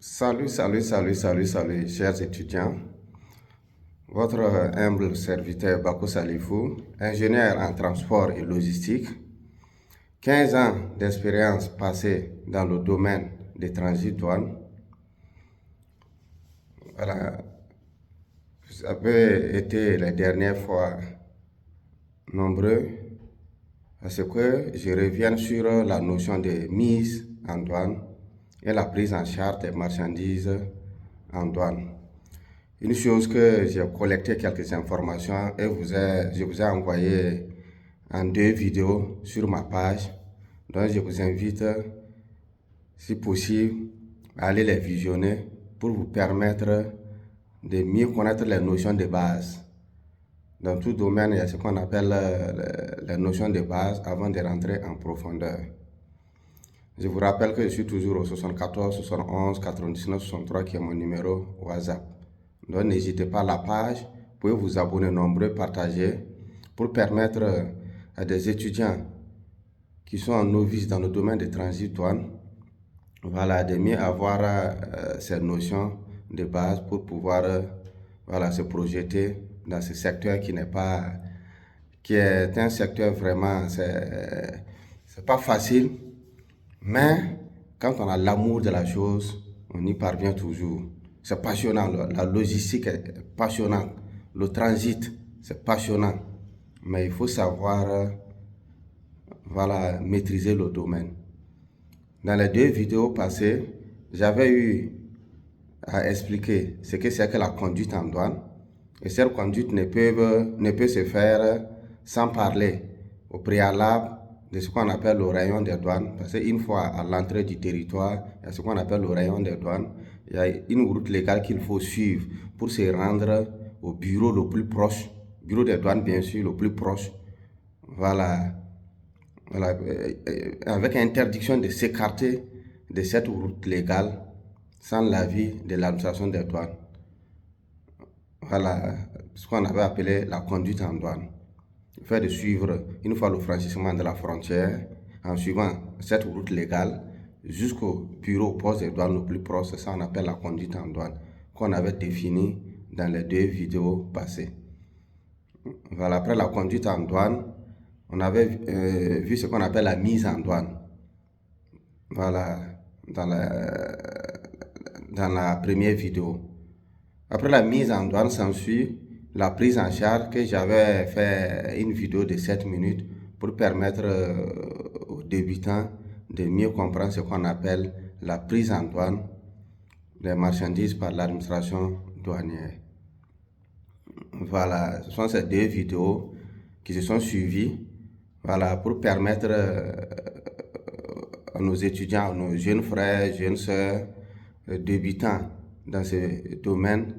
Salut, chers étudiants. Votre humble serviteur Bako Salifou, ingénieur en transport et logistique, 15 ans d'expérience passée dans le domaine des transits douanes. Voilà, vous avez été les dernières fois nombreux à ce que je revienne sur la notion de mise en douane et la prise en charge des marchandises en douane. Une chose que j'ai collecté quelques informations et je vous ai envoyé en 2 vidéos sur ma page. Donc je vous invite, si possible, à aller les visionner pour vous permettre de mieux connaître les notions de base. Dans tout domaine, il y a ce qu'on appelle les notions de base avant de rentrer en profondeur. Je vous rappelle que je suis toujours au 74 71 99 63 qui est mon numéro WhatsApp. Donc n'hésitez pas à la page, vous pouvez vous abonner nombreux, partager pour permettre à des étudiants qui sont en novice dans le domaine des transits douanes, voilà, de mieux avoir ces notions de base pour pouvoir se projeter dans ce secteur qui est un secteur vraiment, c'est pas facile, mais quand on a l'amour de la chose, on y parvient toujours. C'est passionnant, la logistique est passionnante, le transit, c'est passionnant, mais il faut savoir maîtriser le domaine. Dans les 2 vidéos passées, j'avais eu à expliquer ce que c'est que la conduite en douane. Et cette conduite ne peut se faire sans parler au préalable de ce qu'on appelle le rayon des douanes. Parce qu'une fois à l'entrée du territoire, il y a ce qu'on appelle le rayon des douanes. Il y a une route légale qu'il faut suivre pour se rendre au bureau le plus proche, bureau des douanes bien sûr, le plus proche. Voilà, avec interdiction de s'écarter de cette route légale sans l'avis de l'administration des douanes. Voilà ce qu'on avait appelé la conduite en douane. Il faut de suivre, une fois le franchissement de la frontière, en suivant cette route légale jusqu'au bureau poste des douanes le plus proche. C'est ça qu'on appelle la conduite en douane, qu'on avait défini dans les 2 vidéos passées. Voilà, après la conduite en douane, on avait vu ce qu'on appelle la mise en douane. Voilà, dans la première vidéo. Après la mise en douane, s'ensuit la prise en charge, que j'avais fait une vidéo de 7 minutes pour permettre aux débutants de mieux comprendre ce qu'on appelle la prise en douane des marchandises par l'administration douanière. Voilà, ce sont ces 2 vidéos qui se sont suivies, voilà, pour permettre à nos étudiants, à nos jeunes frères, jeunes sœurs, débutants dans ce domaine,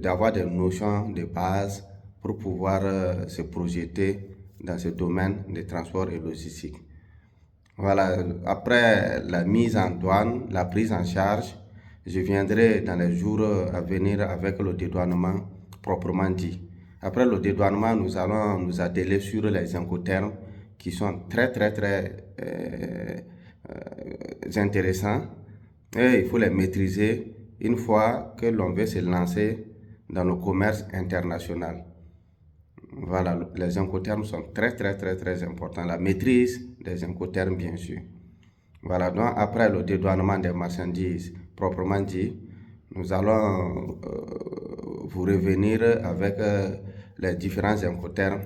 d'avoir des notions de base pour pouvoir se projeter dans ce domaine de transport et logistique. Voilà, après la mise en douane, la prise en charge, je viendrai dans les jours à venir avec le dédouanement proprement dit. Après le dédouanement, nous allons nous atteler sur les incoterms qui sont très intéressants et il faut les maîtriser une fois que l'on veut se lancer dans le commerce international. Voilà, les incoterms sont très importants. La maîtrise des incoterms, bien sûr. Voilà, donc après le dédouanement des marchandises proprement dit, nous allons vous revenir avec les différents incoterms,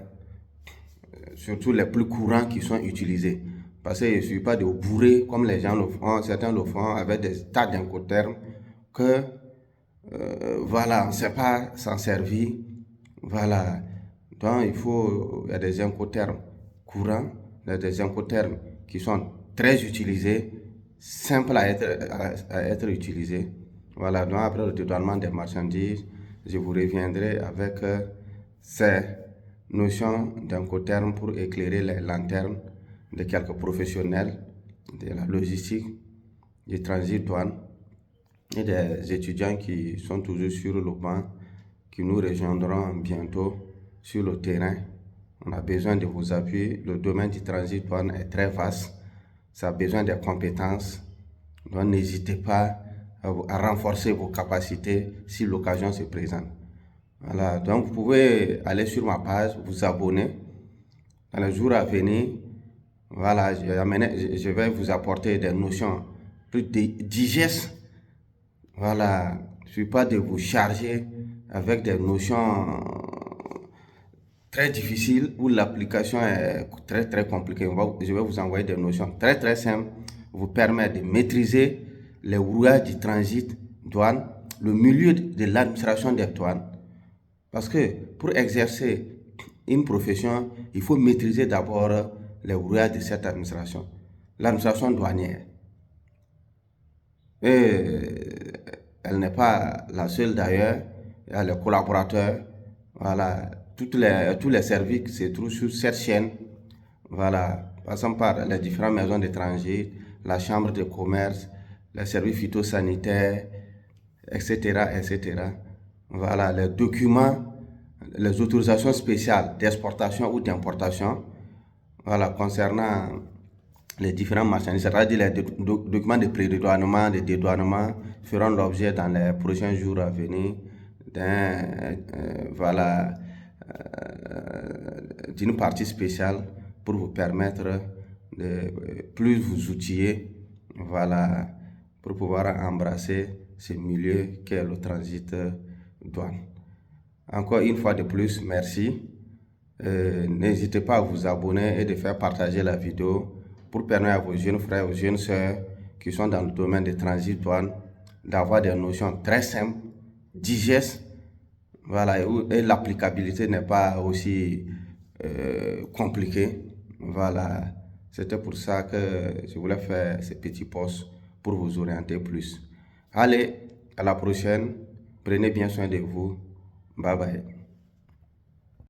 surtout les plus courants qui sont utilisés. Parce que je ne suis pas de bourrer comme les gens le font, certains le font avec des tas d'incoterms que voilà, on ne sait pas s'en servir. Voilà, donc il y a des incoterms courants, il y a des incoterms qui sont très utilisés, simples à être utilisés. Voilà, donc après le dédouanement des marchandises, je vous reviendrai avec ces notions d'incoterms pour éclairer les lanternes de quelques professionnels de la logistique, du transit douane et des étudiants qui sont toujours sur le banc, qui nous rejoindront bientôt sur le terrain. On a besoin de vos appuis. Le domaine du transit douane est très vaste. Ça a besoin de compétences. Donc n'hésitez pas à renforcer vos capacités si l'occasion se présente. Voilà, donc vous pouvez aller sur ma page, vous abonner. Dans les jours à venir, voilà, je vais vous apporter des notions plus digestes. Voilà, je ne suis pas de vous charger avec des notions très difficiles où l'application est très compliquée. Je vais vous envoyer des notions très simples, vous permettre de maîtriser les rouages du transit douane, le milieu de l'administration des douanes. Parce que pour exercer une profession, il faut maîtriser d'abord les rouages de cette administration, l'administration douanière. Et elle n'est pas la seule d'ailleurs, il y a les collaborateurs, voilà, tous les services qui se trouvent sur cette chaîne, voilà, passant par les différentes maisons d'étrangers, la chambre de commerce, les services phytosanitaires, etc. Voilà, les documents, les autorisations spéciales d'exportation ou d'importation, voilà, concernant les différents marchandises, c'est-à-dire les documents de pré-dédouanement, de dédouanement feront l'objet dans les prochains jours à venir d'une partie spéciale pour vous permettre de plus vous outiller, voilà, pour pouvoir embrasser ce milieu qu'est le transit douane. Encore une fois de plus, merci. N'hésitez pas à vous abonner et de faire partager la vidéo pour permettre à vos jeunes frères, aux jeunes sœurs qui sont dans le domaine des transit douane d'avoir des notions très simples, digestes, voilà, et l'applicabilité n'est pas aussi compliquée. Voilà, c'était pour ça que je voulais faire ces petits posts pour vous orienter plus. Allez, à la prochaine. Prenez bien soin de vous. Bye bye.